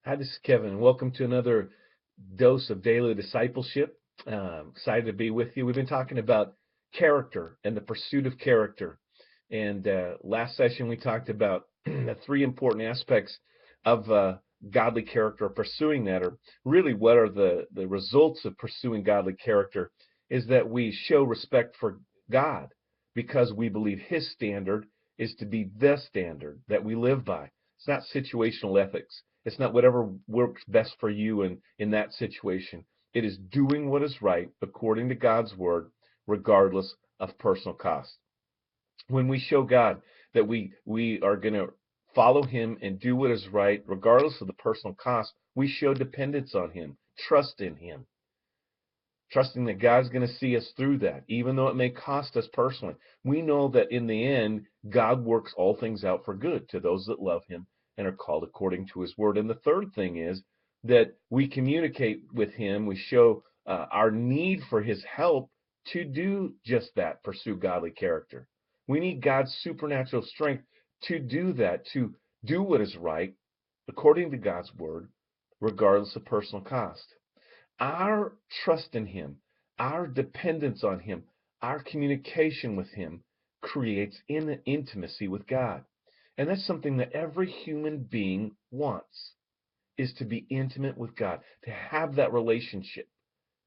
Hi, this is Kevin. Welcome to another dose of daily discipleship. Excited to be with you. We've been talking about character and the pursuit of character. And last session, we talked about the three important aspects of godly character, or pursuing that, or really what are the results of pursuing godly character, is that we show respect for God because we believe His standard is to be the standard that we live by. It's not situational ethics. It's not whatever works best for you in that situation. It is doing what is right according to God's word, regardless of personal cost. When we show God that we are going to follow Him and do what is right, regardless of the personal cost, we show dependence on Him, trust in Him, trusting that God's going to see us through that, even though it may cost us personally. We know that in the end, God works all things out for good to those that love Him and are called according to His word. And the third thing is that we communicate with Him, we show our need for His help to do just that, pursue godly character. We need God's supernatural strength to do that, to do what is right according to God's word, regardless of personal cost. Our trust in Him, our dependence on Him, our communication with Him creates intimacy with God. And that's something that every human being wants, is to be intimate with God, to have that relationship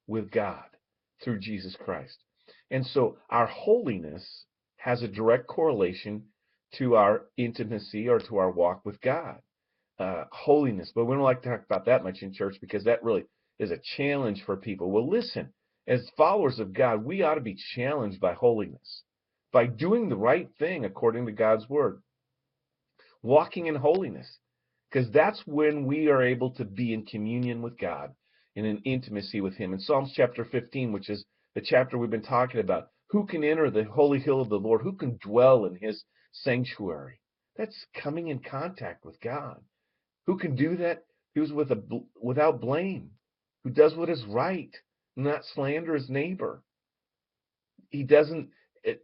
with God through Jesus Christ. And so our holiness has a direct correlation to our intimacy or to our walk with God. Holiness, but we don't like to talk about that much in church because that really is a challenge for people. Well, listen, as followers of God, we ought to be challenged by holiness, by doing the right thing according to God's word, walking in holiness, because that's when we are able to be in communion with God and in intimacy with Him. In Psalms chapter 15, which is the chapter we've been talking about, who can enter the holy hill of the Lord? Who can dwell in His sanctuary? That's coming in contact with God. Who can do that? Who's without blame, who does what is right, not slander his neighbor. He doesn't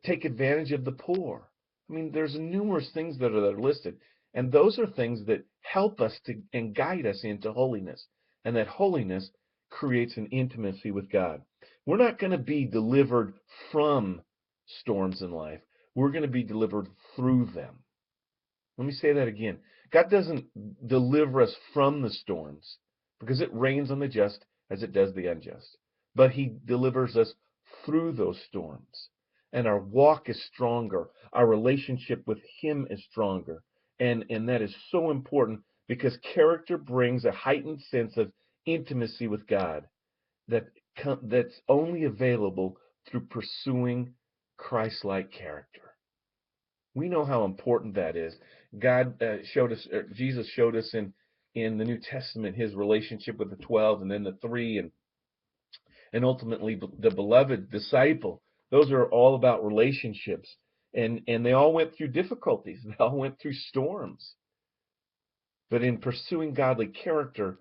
take advantage of the poor. I mean, there's numerous things that are listed, and those are things that help us to and guide us into holiness, and that holiness creates an intimacy with God. We're not going to be delivered from storms in life. We're going to be delivered through them. Let me say that again. God doesn't deliver us from the storms because it rains on the just as it does the unjust. But He delivers us through those storms. And our walk is stronger. Our relationship with Him is stronger. And that is so important because character brings a heightened sense of intimacy with God that's only available through pursuing Christ-like character. We know how important that is. God showed us, Jesus showed us in the New Testament, His relationship with the 12, and then the three, and ultimately the beloved disciple. Those are all about relationships, and they all went through difficulties. They all went through storms. But in pursuing godly character,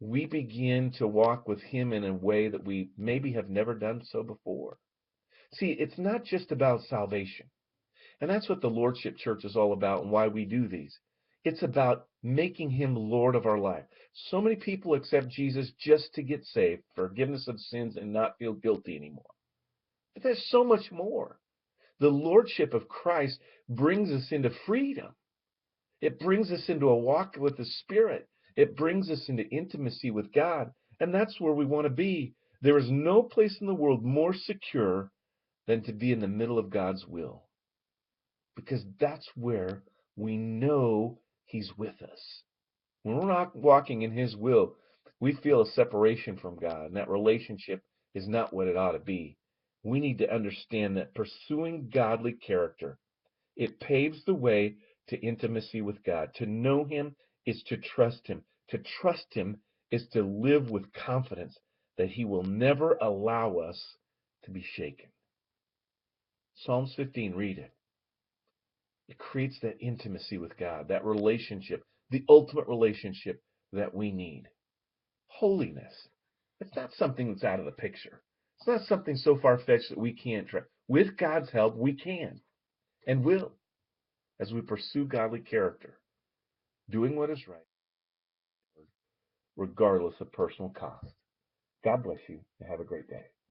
we begin to walk with Him in a way that we maybe have never done so before. See, it's not just about salvation. And that's what the Lordship Church is all about and why we do these. It's about making Him Lord of our life. So many people accept Jesus just to get saved, forgiveness of sins, and not feel guilty anymore. But there's so much more. The Lordship of Christ brings us into freedom. It brings us into a walk with the Spirit. It brings us into intimacy with God. And that's where we want to be. There is no place in the world more secure than to be in the middle of God's will, because that's where we know He's with us. When we're not walking in His will, we feel a separation from God, and that relationship is not what it ought to be. We need to understand that pursuing godly character, it paves the way to intimacy with God. To know Him is to trust Him. To trust Him is to live with confidence that He will never allow us to be shaken. Psalms 15, read it. It creates that intimacy with God, that relationship, the ultimate relationship that we need. Holiness. It's not something that's out of the picture. It's not something so far-fetched that we can't try. With God's help, we can and will, as we pursue godly character, doing what is right, regardless of personal cost. God bless you and have a great day.